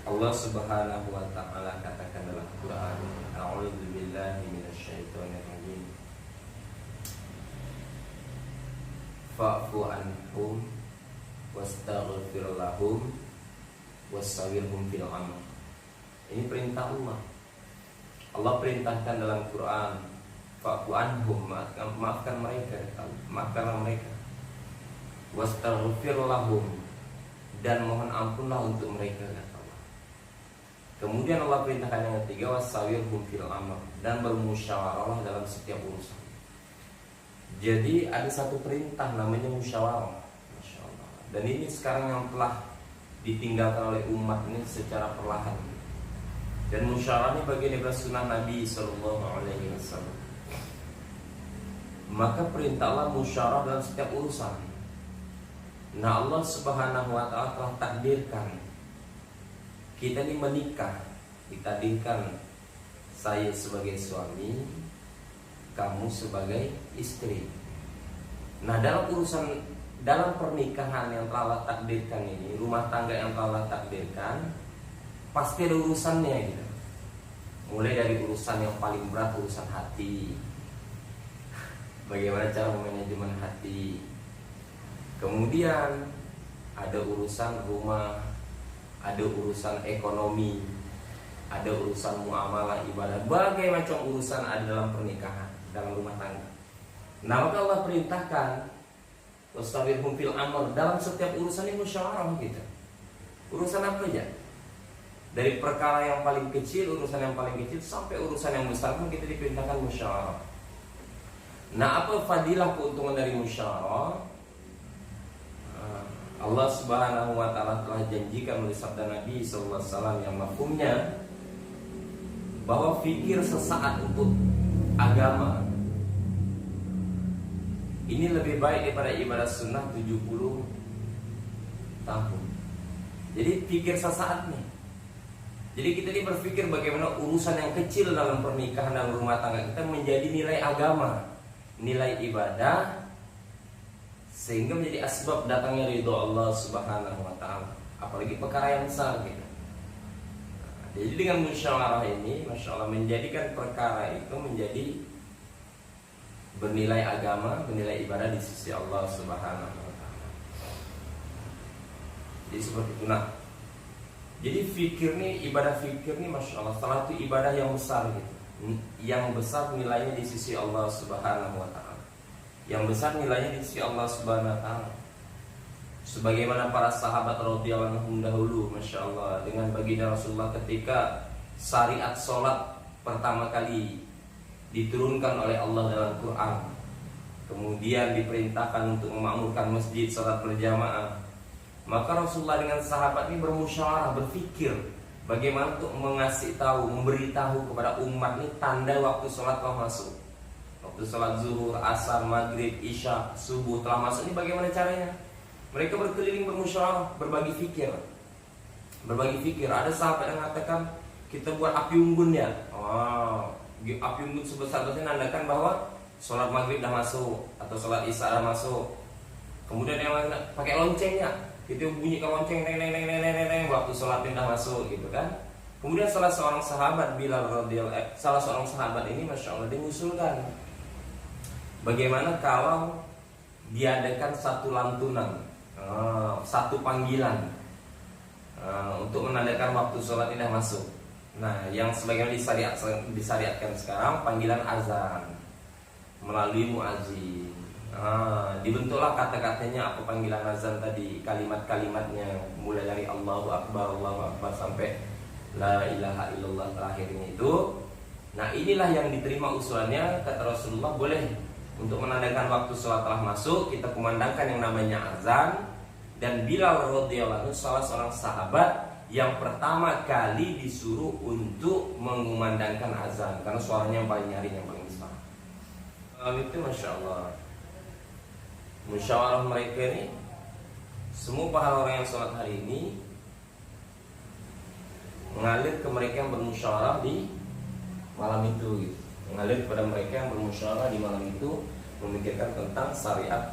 Allah Subhanahu wa taala katakan dalam Quran, A'udzu billahi minasyaitonir rajim. Fa'fu anhum wastaghfir lahum wasawirhum fil amr. Ini perintah Allah. Allah perintahkan dalam Quran, fa'fu anhum, maafkan mereka, maafkanlah mereka. Wastaghfir lahum, dan mohon ampunlah untuk mereka, kata Allah. Kemudian Allah perintahkan yang ketiga, wasawirhum fil amr, dan bermusyawarah dalam setiap urusan. Jadi ada satu perintah namanya musyawarah, Masya Allah. Dan ini sekarang yang telah ditinggalkan oleh umat ini secara perlahan. Dan musyawarah ini bagian dari sunnah Nabi SAW. Maka perintah Allah musyawarah dalam setiap urusan. Nah, Allah Subhanahu wa taala telah takdirkan kita ini menikah, ditakdirkan saya sebagai suami, kamu sebagai istri. Nah, dalam pernikahan yang telah Allah takdirkan ini, rumah tangga yang telah Allah takdirkan, pasti ada urusannya gitu. Mulai dari urusan yang paling berat, urusan hati. Bagaimana cara memanajemen hati. Kemudian ada urusan rumah, ada urusan ekonomi, ada urusan muamalah ibadah, berbagai macam urusan ada dalam pernikahan, dalam rumah tangga. Nah, maka Allah perintahkan wastawirhum fil amr, dalam setiap urusan ini musyawarah kita. Urusan apa aja? Dari perkara yang paling kecil, urusan yang paling kecil, sampai urusan yang besar pun kita diperintahkan musyawarah. Nah, apa fadilah keuntungan dari musyawarah? Allah Subhanahu wa taala telah janjikan melalui sabda Nabi sallallahu alaihi wasallam yang mafhumnya bahwa fikir sesaat untuk agama ini lebih baik daripada ibadah sunnah 70 tahun. Jadi pikir sesaat nih. Jadi kita ini berpikir bagaimana urusan yang kecil dalam pernikahan dan rumah tangga kita menjadi nilai agama, nilai ibadah, sehingga menjadi asbab datangnya ridho Allah Subhanahu wa taala. Apalagi perkara yang besar gitu. Jadi dengan musyawarah ini, Masya Allah, menjadikan perkara itu menjadi bernilai agama, bernilai ibadah di sisi Allah Subhanahu wa taala. Jadi seperti itu. Nah, jadi fikir nih, ibadah fikir nih, Masya Allah, salah satu ibadah yang besar gitu. Yang besar nilainya di sisi Allah Subhanahu wa taala. Yang besar nilainya di sisi Allah Subhanahu wa taala. Sebagaimana para sahabat radhiyallahu anhum dahulu, Masya Allah, dengan baginda Rasulullah ketika syariat sholat pertama kali diturunkan oleh Allah dalam Quran, kemudian diperintahkan untuk memakmurkan masjid sholat berjamaah, maka Rasulullah dengan sahabat ini bermusyawarah, berpikir bagaimana untuk mengasih tahu, memberitahu kepada umat ini tanda waktu sholat telah masuk. Waktu sholat zuhur, asar, maghrib, isya, subuh telah masuk, ini bagaimana caranya? Mereka berkeliling bermusyawarah, berbagi fikir. Ada sahabat yang mengatakan kita buat api unggun ya. Api unggun sebesar-besarnya menandakan bahwa sholat maghrib dah masuk atau sholat isya dah masuk. Kemudian yang lain pakai loncengnya, kita bunyikan lonceng, neng, waktu sholat dah masuk gitu kan. Kemudian salah seorang sahabat Bilal radhiyallahu, salah seorang sahabat ini, Masya Allah, dia mengusulkan, bagaimana kalau diadakan satu lantunan, satu panggilan untuk menandakan waktu sholat ini dah masuk. Nah, yang sebagaimana disyariatkan sekarang panggilan azan melalui muazzin. Dibentuklah kata-katanya, apa panggilan azan tadi, kalimat-kalimatnya, mulai dari Allahu Akbar sampai La ilaha illallah terakhirnya itu. Nah, inilah yang diterima usulannya, kata Rasulullah, boleh untuk menandakan waktu sholat telah masuk, kita kumandangkan yang namanya azan. Dan Bilal radhiyallahu anhu salah seorang sahabat yang pertama kali disuruh untuk mengumandangkan azan, karena suaranya yang paling nyaring, yang paling besar. Itu Masya Allah, musyawarah mereka ini, semua pahala orang yang sholat hari ini mengalir ke mereka yang bermusyawarah di malam itu gitu. Mengalir kepada mereka yang bermusyawarah di malam itu, memikirkan tentang syariat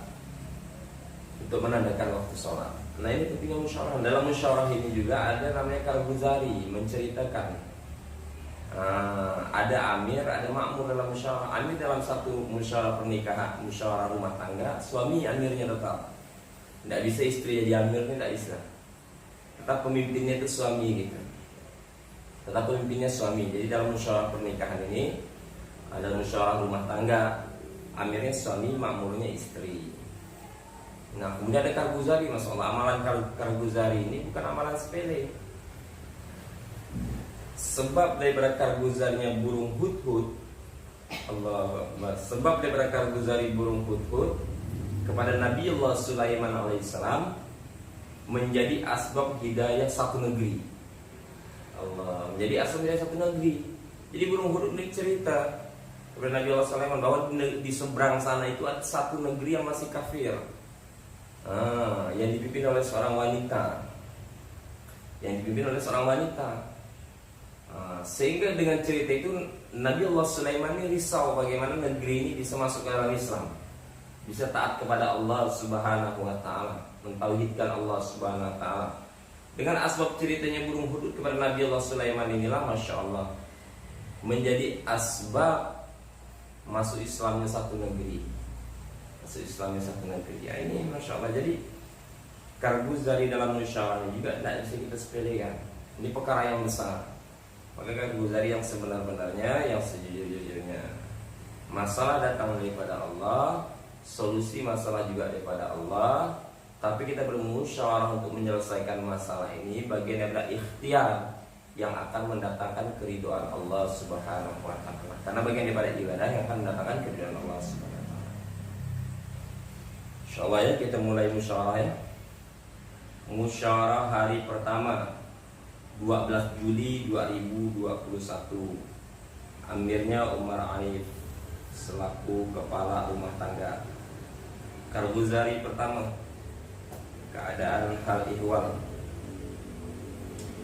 untuk menandakan waktu sholat. Nah ini pentingnya musyawarah. Dalam musyawarah ini juga ada namanya Karguzari, menceritakan. Ada amir, ada makmur dalam musyawarah. Amir dalam satu musyawarah pernikahan, musyawarah rumah tangga, suami amirnya tetap. Tidak bisa istri jadi amirnya, tidak bisa. Tetap pemimpinnya itu suami gitu. Tetap pemimpinnya suami. Jadi dalam musyawarah pernikahan ini ada musyawarah rumah tangga, amirnya suami, makmurnya istri. Nah kemudian ada Karguzari, Masya Allah. Amalan Karguzari ini bukan amalan sepele. Sebab daripada Karguzarinya burung hudhud, Allah Akbar. Sebab daripada Karguzari burung hudhud kepada Nabi Allah Sulaiman alaihissalam menjadi asbab hidayah satu negeri. Allah, menjadi asbab hidayah satu negeri. Jadi burung hudhud ini cerita kepada Nabi Allah Sulaiman bahwa di seberang sana itu ada satu negeri yang masih kafir, yang dipimpin oleh seorang wanita, sehingga dengan cerita itu Nabi Allah Sulaiman ini risau bagaimana negeri ini bisa masuk ke dalam Islam, bisa taat kepada Allah Subhanahu wa taala, mentauhidkan Allah Subhanahu wa taala. Dengan asbab ceritanya burung hudhud kepada Nabi Allah Sulaiman inilah Masya Allah menjadi asbab masuk Islamnya satu negeri. Ya ini Masya Allah. Jadi Karguzari dalam musyawarah juga tidak bisa kita sepelekan. Ini perkara yang besar. Maka Karguzari yang sebenar-benarnya, yang sejujur-jujurnya. Masalah datang daripada Allah, solusi masalah juga daripada Allah. Tapi kita bermusyawarah untuk menyelesaikan masalah ini bagian daripada ikhtiar yang akan mendatangkan keridhaan Allah Subhanahu wa taala. Karena bagian daripada ibadah yang akan mendatangkan keridhaan Allah Subhanahu wa taala. Insyaallah ya kita mulai musyawarah ya. Musyawarah hari pertama 12 Juli 2021. Amirnya Umar Arif selaku kepala rumah tangga. Karguzari pertama, keadaan hal ihwal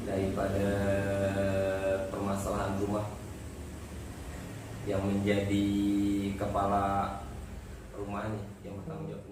daripada permasalahan rumah yang menjadi kepala rumah ini yang bertanggung jawab.